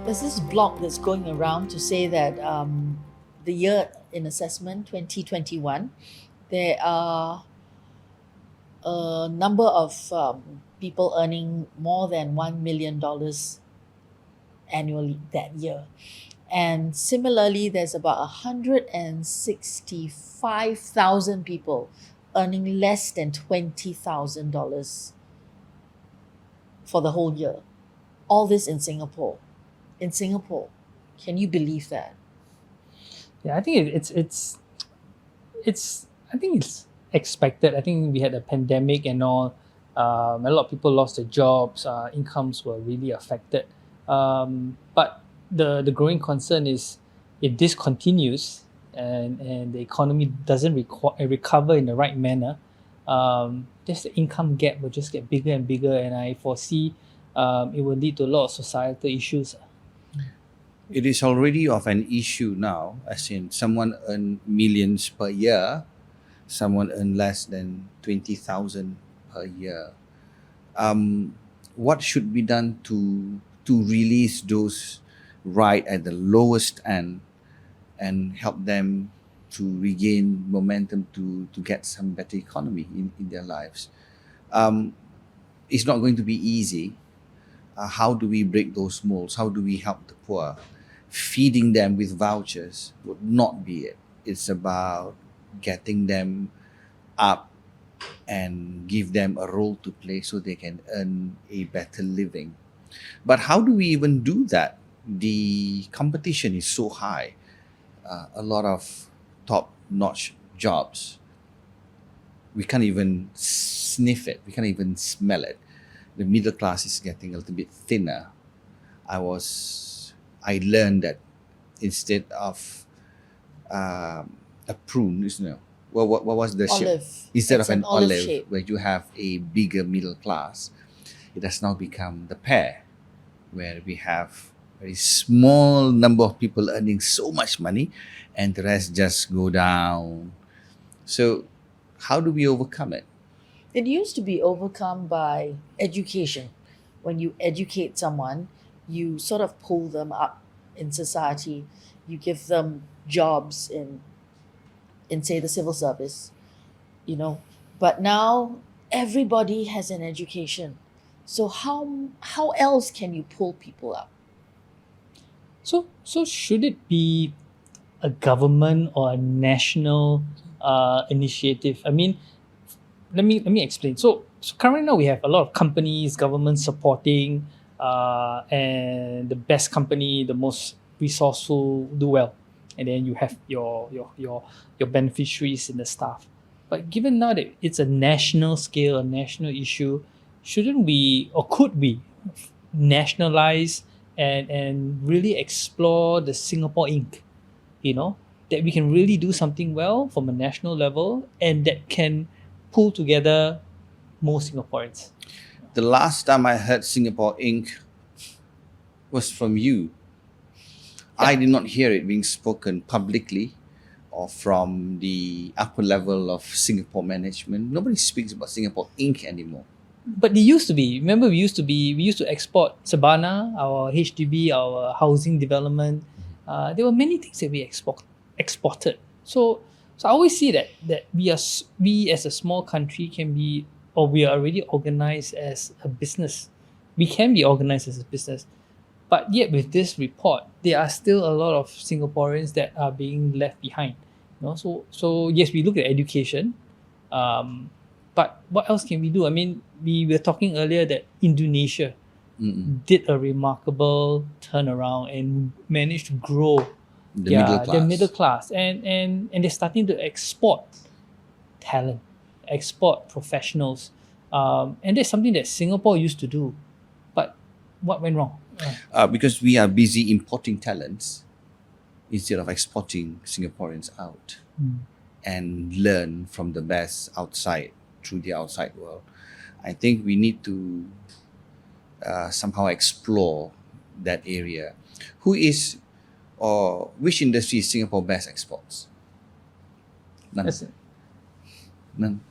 There's this blog that's going around to say that the year in assessment 2021, there are a number of people earning more than $1 million annually that year. And similarly, there's about 165,000 people earning less than $20,000 for the whole year. All this in Singapore. In Singapore. Can you believe that? Yeah, I think it's I think it's expected. I think we had a pandemic and all. A lot of people lost their jobs. Incomes were really affected. But the growing concern is if this continues and the economy doesn't recover in the right manner, just the income gap will just get bigger and bigger. And I foresee it will lead to a lot of societal issues. It is already of an issue now, as in someone earn millions per year, someone earn less than 20,000 per year. What should be done to release those right at the lowest end and help them to regain momentum to get some better economy in their lives? It's not going to be easy. How do we break those molds? How do we help the poor? Feeding them with vouchers would not be it. It's about getting them up and give them a role to play so they can earn a better living. But how do we even do that? The competition is so high. A lot of top-notch jobs. We can't even sniff it. We can't even smell it. The middle class is getting a little bit thinner. I learned that instead of a prune, isn't it? What was the shape? Olive. Instead It's of an an olive olive, shape. where you have a bigger middle class, it has now become the pear, where we have a very small number of people earning so much money, and the rest just go down. So, how do we overcome it? It used to be overcome by education. When you educate someone, you sort of pull them up in society. You give them jobs in say the civil service, you know. But now everybody has an education. So how else can you pull people up? So should it be a government or a national initiative? I mean, let me explain. So currently now we have a lot of companies, government supporting, and the best company, the most resourceful, do well, and then you have your beneficiaries in the staff. But given now that it's a national scale, a national issue, shouldn't we or could we nationalize and really explore the Singapore Inc. You know, that we can really do something well from a national level and that can pull together most Singaporeans. The last time I heard Singapore Inc. was from you. I did not hear it being spoken publicly or from the upper level of Singapore management. Nobody speaks about Singapore Inc. anymore. But they used to be. Remember, we used to export Sabana, our HDB, our housing development. There were many things that we exported. So I always see that we as a small country can be, or we are already organized as a business. We can be organized as a business, but yet with this report, there are still a lot of Singaporeans that are being left behind. You know, so yes, we look at education. But what else can we do? I mean, we were talking earlier that Indonesia did a remarkable turnaround and managed to grow their middle class. And they're starting to export talent, export professionals. And that's something that Singapore used to do. But what went wrong? Because we are busy importing talents instead of exporting Singaporeans out and learn from the best outside through the outside world. I think we need to somehow explore that area. Who is or which industry is Singapore best exports? None. That's it. None.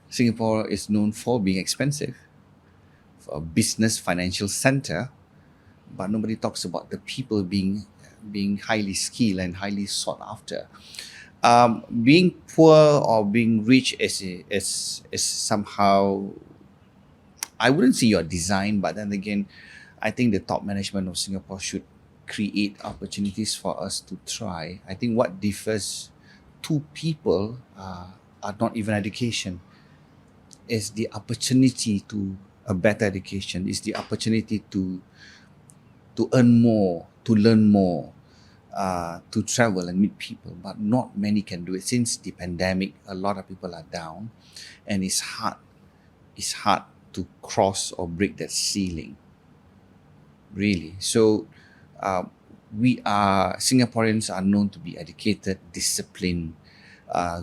Singapore is known for being expensive, for a business financial center, but nobody talks about the people being highly skilled and highly sought after. Being poor or being rich is somehow, I wouldn't say your design, but then again, I think the top management of Singapore should create opportunities for us to try. I think what differs two people are not even education, is the opportunity to a better education, is the opportunity to earn more, to learn more, to travel and meet people. But not many can do it. Since the pandemic, a lot of people are down, and it's hard. It's hard to cross or break that ceiling. Really. So, we are Singaporeans are known to be educated, disciplined,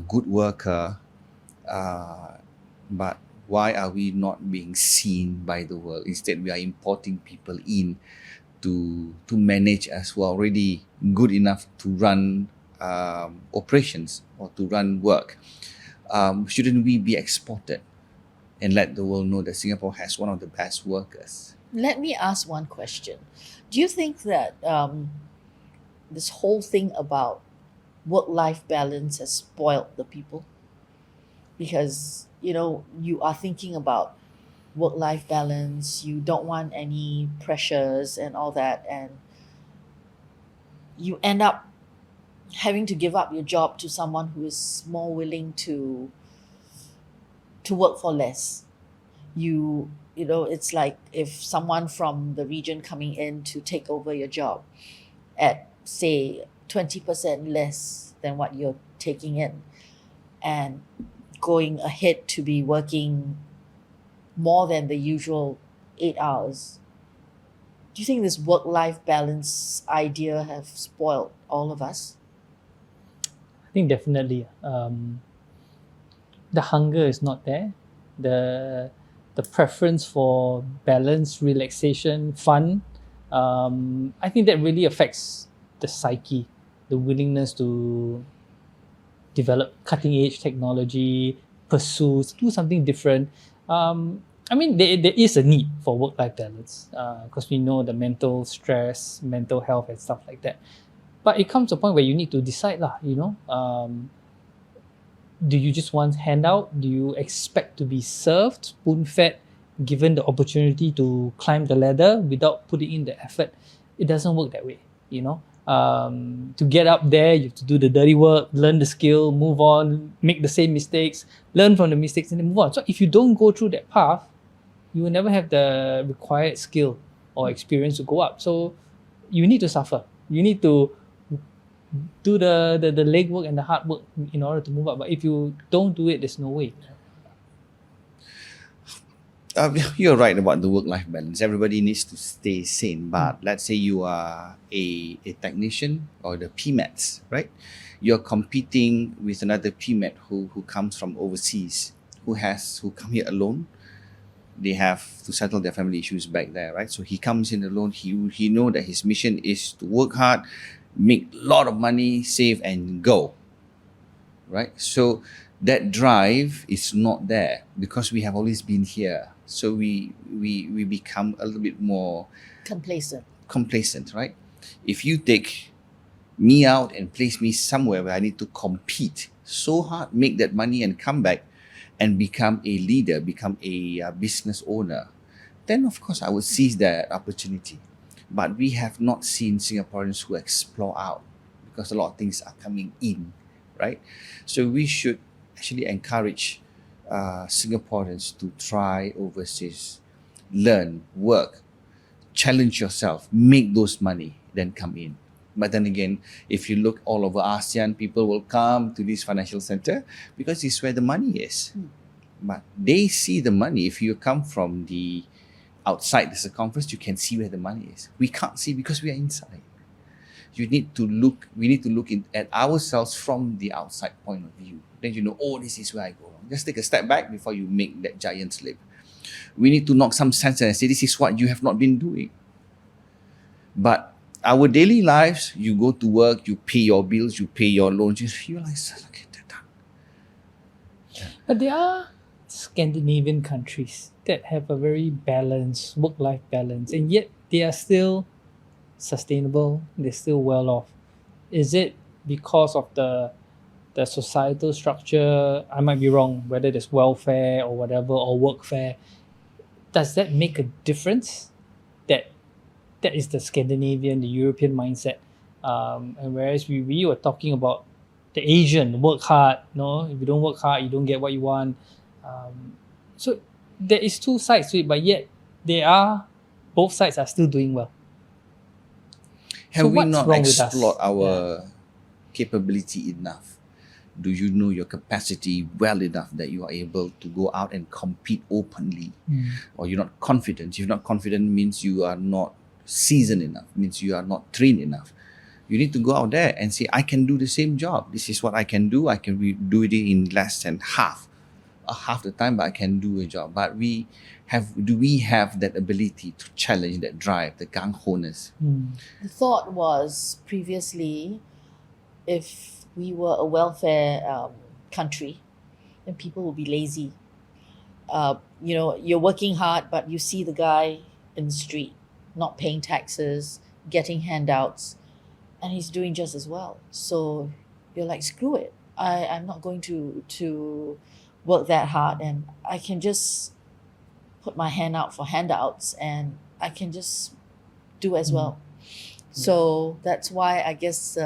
good worker. But why are we not being seen by the world? Instead, we are importing people in to manage us who are already good enough to run operations or to run work. Shouldn't we be exported and let the world know that Singapore has one of the best workers? Let me ask one question. Do you think that this whole thing about work-life balance has spoiled the people? Because, you are thinking about work-life balance, you don't want any pressures and all that, and you end up having to give up your job to someone who is more willing to work for less. It's like if someone from the region coming in to take over your job at, say, 20% less than what you're taking in, and going ahead to be working more than the usual 8 hours. Do you think this work-life balance idea have spoiled all of us? I think definitely. The hunger is not there. The preference for balance, relaxation, fun. I think that really affects the psyche, the willingness to develop cutting edge technology, pursue, do something different. There is a need for work life balance because we know the mental stress, mental health, and stuff like that. But it comes to a point where you need to decide, do you just want handout? Do you expect to be served, spoon fed, given the opportunity to climb the ladder without putting in the effort? It doesn't work that way, To get up there, you have to do the dirty work, learn the skill, move on, make the same mistakes, learn from the mistakes, and then move on. So if you don't go through that path, you will never have the required skill or experience to go up. So you need to suffer. You need to do the legwork and the hard work in order to move up. But if you don't do it, there's no way. You're right about the work-life balance. Everybody needs to stay sane. But let's say you are a technician or the PMATs, right? You're competing with another PMAT who comes from overseas, who come here alone. They have to settle their family issues back there, right? So he comes in alone. He know that his mission is to work hard, make a lot of money, save and go, right? So that drive is not there because we have always been here. So we become a little bit more complacent, right? If you take me out and place me somewhere where I need to compete so hard, make that money and come back and become a leader, become a business owner, then of course I would seize that opportunity. But we have not seen Singaporeans who explore out because a lot of things are coming in, right? So we should actually encourage Singaporeans to try overseas, learn, work, challenge yourself, make those money, then come in. But then again, if you look all over ASEAN, people will come to this financial center because it's where the money is. But they see the money. If you come from the outside the circumference, you can see where the money is. We can't see because we are inside. We need to look at ourselves from the outside point of view. Then you know, this is where I go wrong. Just take a step back before you make that giant leap. We need to knock some sense and say, this is what you have not been doing. But our daily lives, you go to work, you pay your bills, you pay your loans, you realize, look at that. But there are Scandinavian countries that have a very balanced work-life balance, and yet they are still sustainable, they're still well off. Is it because of the societal structure? I might be wrong, whether there's welfare or whatever, or workfare. Does that make a difference? That is the Scandinavian, the European mindset. And whereas we were talking about the Asian, work hard, no, if you don't work hard, you don't get what you want. So there is two sides to it, but yet both sides are still doing well. Have So we what's not wrong with us? explored our capability enough? Do you know your capacity well enough that you are able to go out and compete openly? Or you're not confident? If you're not confident means you are not seasoned enough, means you are not trained enough. You need to go out there and say, I can do the same job. This is what I can do. I can do it in less than half the time, but I can do a job. But do we have that ability to challenge, that drive, the gung-ho-ness? The thought was previously, if we were a welfare country, then people would be lazy. You're working hard, but you see the guy in the street not paying taxes, getting handouts, and he's doing just as well. So you're like, screw it. I'm not going to work that hard, and I can just put my hand out for handouts, and I can just do as well. So that's why I guess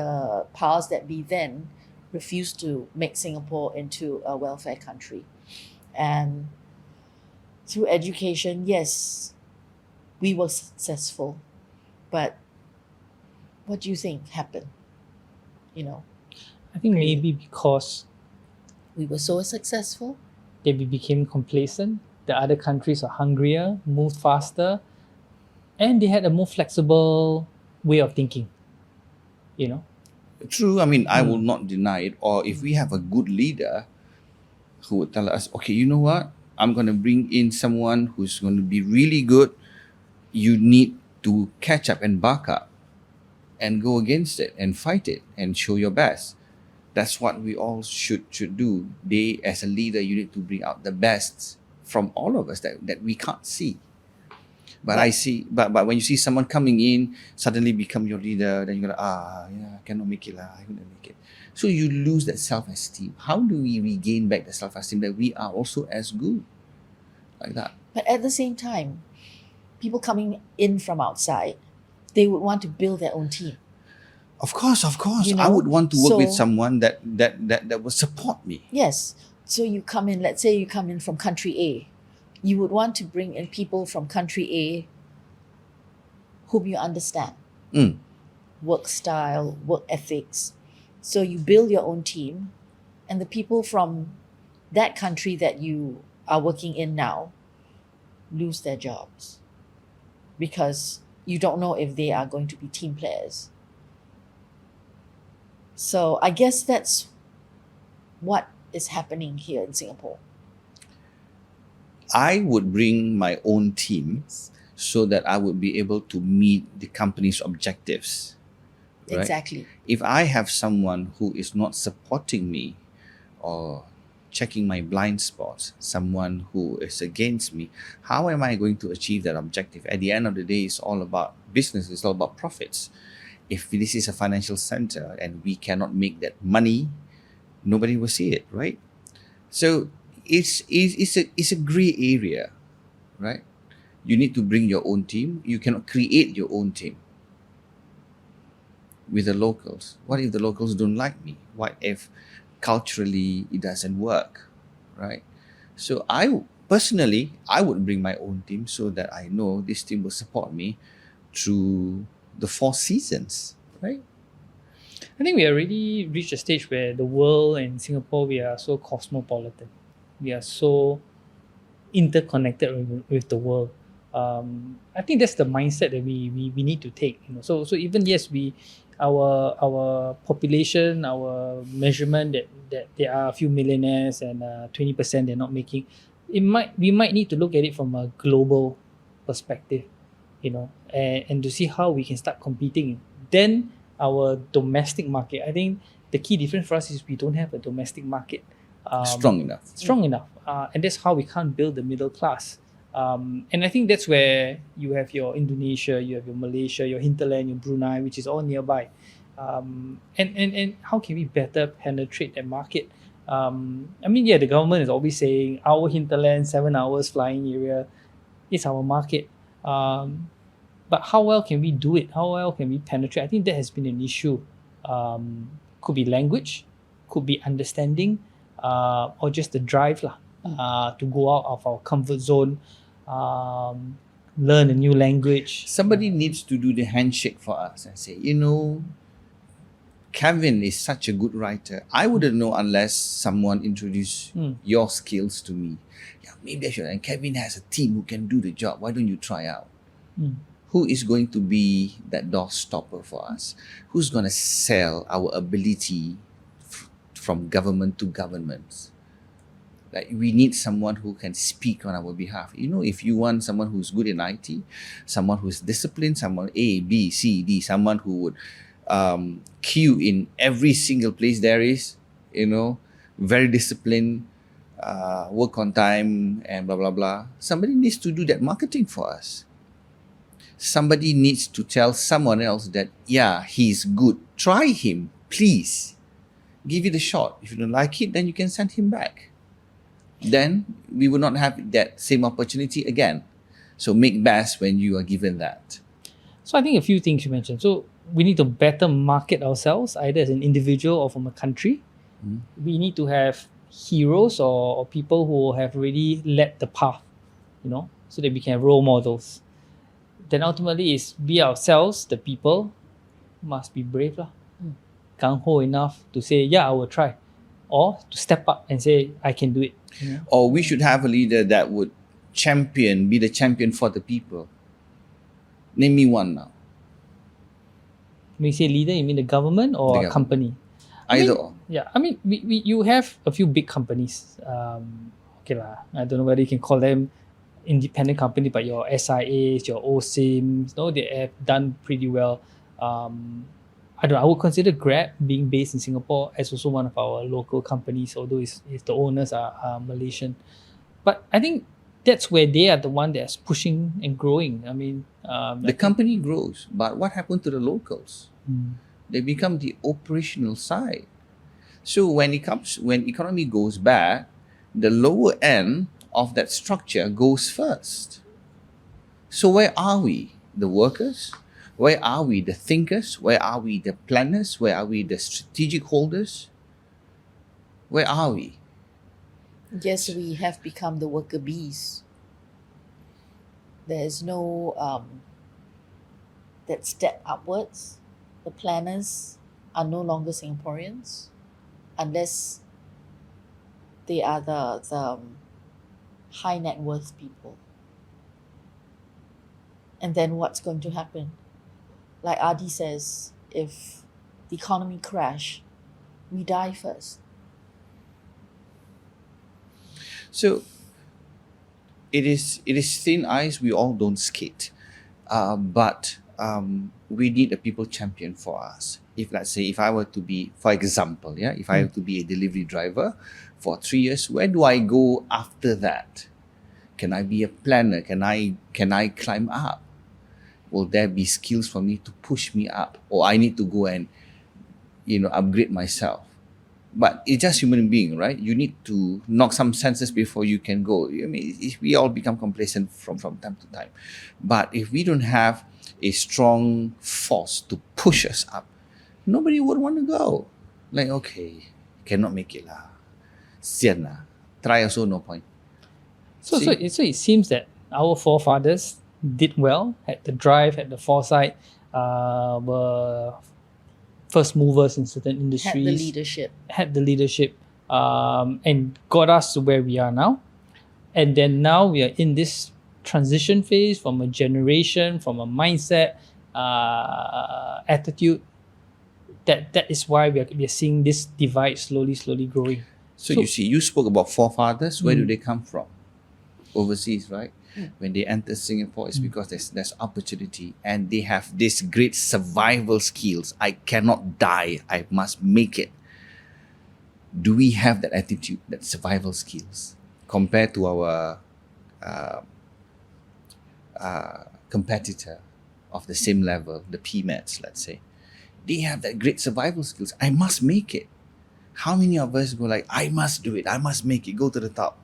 powers that be then refused to make Singapore into a welfare country. And through education, yes, we were successful. But what do you think happened? I think maybe because We were so successful. we became complacent, the other countries are hungrier, moved faster, and they had a more flexible way of thinking. True, I mean, I will not deny it. Or if we have a good leader who would tell us, okay, you know what? I'm going to bring in someone who's going to be really good. You need to catch up and buck up and go against it and fight it and show your best. That's what we all should do. As a leader, you need to bring out the best from all of us that we can't see. But I see, but when you see someone coming in, suddenly become your leader, then you're like, I cannot make it lah, I couldn't make it. So you lose that self-esteem. How do we regain back the self-esteem that we are also as good? Like that. But at the same time, people coming in from outside, they would want to build their own team. Of course. You know, I would want to work with so- someone that will support me. Yes. So you come in, let's say you come in from country A. You would want to bring in people from country A whom you understand. Work style, work ethics. So you build your own team, and the people from that country that you are working in now lose their jobs because you don't know if they are going to be team players. So I guess that's what is happening here in Singapore. I would bring my own team so that I would be able to meet the company's objectives. Right? Exactly. If I have someone who is not supporting me or checking my blind spots, someone who is against me, how am I going to achieve that objective? At the end of the day, it's all about business, it's all about profits. If this is a financial center and we cannot make that money, nobody will see it, right? So it's a gray area, right? You need to bring your own team. You cannot create your own team with the locals. What if the locals don't like me? What if culturally it doesn't work, right? So I would bring my own team so that I know this team will support me through the 4 seasons, right? I think we already reached a stage where the world and Singapore, we are so cosmopolitan. We are so interconnected with the world. I think that's the mindset that we need to take. So even yes, our population, our measurement that there are a few millionaires and 20% they're not making. We might need to look at it from a global perspective, and to see how we can start competing. Then our domestic market, I think the key difference for us is we don't have a domestic market Strong enough. and that's how we can't build the middle class. And I think that's where you have your Indonesia, you have your Malaysia, your hinterland, your Brunei, which is all nearby. And how can we better penetrate that market? I mean, yeah, the government is always saying our hinterland, 7 hours flying area, is our market. But how well can we do it? How well can we penetrate? I think that has been an issue. Could be language, could be understanding, or just the drive lah, to go out of our comfort zone, learn a new language. Somebody needs to do the handshake for us and say, you know, Kevin is such a good writer. I wouldn't know unless someone introduced your skills to me. Yeah, maybe I should. And Kevin has a team who can do the job. Why don't you try out? Who is going to be that door stopper for us? Who's going to sell our ability from government to governments? Like, we need someone who can speak on our behalf. You know, if you want someone who's good in IT, someone who's disciplined, someone A, B, C, D, someone who would queue in every single place there is, you know, very disciplined, work on time, and blah, blah, blah. Somebody needs to do that marketing for us. Somebody needs to tell someone else that, yeah, he's good. Try him, please. Give it a shot. If you don't like it, then you can send him back. Then we will not have that same opportunity again. So make best when you are given that. So I think a few things you mentioned. So we need to better market ourselves, either as an individual or from a country. We need to have heroes or people who have already led the path, you know, so that we can have role models. Then ultimately is be ourselves, the people must be brave lah. Gung-ho enough to say, yeah, I will try. Or to step up and say, I can do it. Yeah. Or we should have a leader that would be the champion for the people. Name me one now. When you say leader, you mean the government or The a government. company? Either or. Yeah, I mean, you have a few big companies. Okay lah, I don't know whether you can call them independent company, but your SIAs, your OSIMs, no, they have done pretty well. I don't know, I would consider Grab being based in Singapore as also one of our local companies, although if the owners are Malaysian. But I think that's where they are the one that's pushing and growing. I mean, The company grows, but what happened to the locals? They become the operational side. So when economy goes bad, the lower end of that structure goes first. So where are we? The workers? Where are we? The thinkers? Where are we? The planners? Where are we? The strategic holders? Where are we? Yes, we have become the worker bees. There is no that step upwards. The planners are no longer Singaporeans unless they are the high net worth people. And then what's going to happen? Like Adi says, if the economy crash, we die first. So it is thin ice. We all don't skate, but we need a people champion for us. If let's say if I were to be, for example, if I were to be a delivery driver for 3 years, where do I go after that? Can I be a planner? Can I climb up? Will there be skills for me to push me up, or I need to go and upgrade myself? But it's just human being, right? You need to knock some senses before you can go. I mean, we all become complacent from time to time. But if we don't have a strong force to push us up, nobody would want to go. Like, okay, cannot make it lah. Sian lah. Try also no point. So it seems that our forefathers did well, had the drive, had the foresight, were first movers in certain industries, had the leadership, and got us to where we are now. And then now we are in this transition phase from a generation, from a mindset, attitude. That is why we are seeing this divide slowly growing. So you see, you spoke about forefathers. Where do they come from? Overseas, right? When they enter Singapore, it's because there's opportunity, and they have this great survival skills. I cannot die. I must make it. Do we have that attitude, that survival skills, compared to our competitor of the same level, the PMETs, let's say, they have that great survival skills. I must make it. How many of us go like, I must do it, I must make it, go to the top?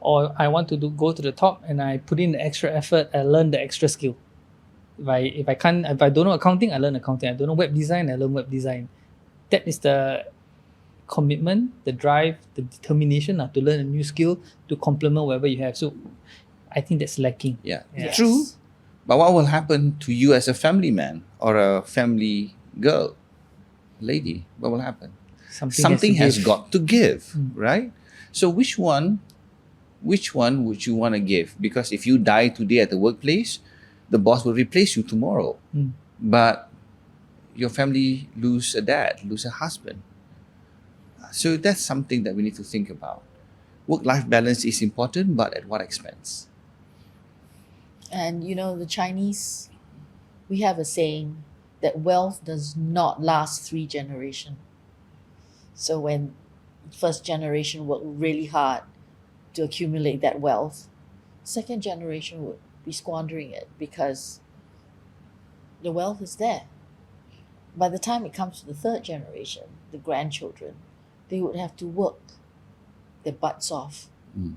Or I want to go to the top and I put in the extra effort, I learn the extra skill. If I don't know accounting, I learn accounting. I don't know web design, I learn web design. That is the commitment, the drive, the determination to learn a new skill to complement whatever you have. So I think that's lacking. Yeah, Yes. true. But what will happen to you as a family man or a family girl, lady? What will happen? Something has give. got to give, Mm. right? So which one would you want to give? Because if you die today at the workplace, the boss will replace you tomorrow. Mm. But your family lose a dad, lose a husband. So that's something that we need to think about. Work-life balance is important, but at what expense? And you know, the Chinese, we have a saying that wealth does not last 3 generations. So when first generation worked really hard to accumulate that wealth, second generation would be squandering it because the wealth is there. By the time it comes to the third generation, the grandchildren, they would have to work their butts off Mm.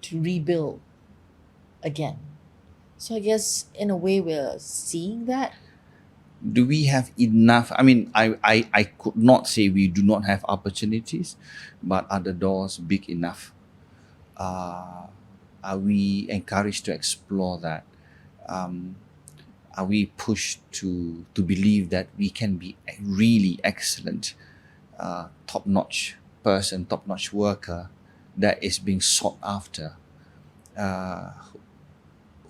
to rebuild again. So I guess in a way we're seeing that. Do we have enough? I mean, I could not say we do not have opportunities, but are the doors big enough? Are we encouraged to explore that? Are we pushed to believe that we can be a really excellent, top-notch person, top-notch worker that is being sought after?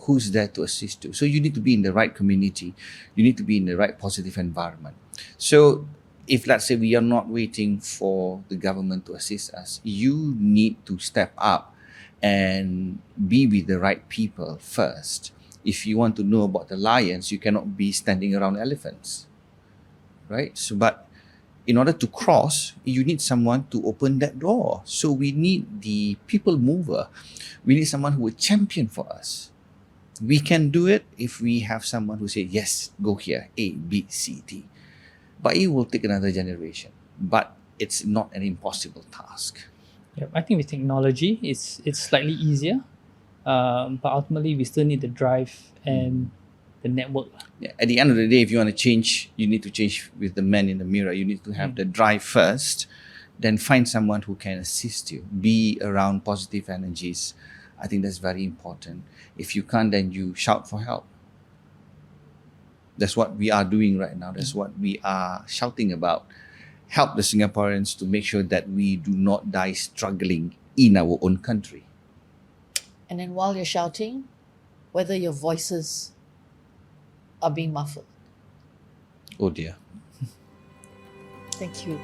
Who's there to assist you? So you need to be in the right community. You need to be in the right positive environment. So if, let's say, we are not waiting for the government to assist us, you need to step up and be with the right people first. If you want to know about the lions, you cannot be standing around elephants, right? So, but in order to cross, you need someone to open that door. So we need the people mover. We need someone who will champion for us. We can do it if we have someone who say, yes, go here, A, B, C, D. But it will take another generation. But it's not an impossible task. Yep. I think with technology, it's slightly easier, but ultimately we still need the drive and the network. Yeah, at the end of the day, if you want to change, you need to change with the man in the mirror. You need to have the drive first, then find someone who can assist you. Be around positive energies. I think that's very important. If you can't, then you shout for help. That's what we are doing right now. That's what we are shouting about. Help the Singaporeans to make sure that we do not die struggling in our own country. And then while you're shouting, whether your voices are being muffled. Oh dear. Thank you.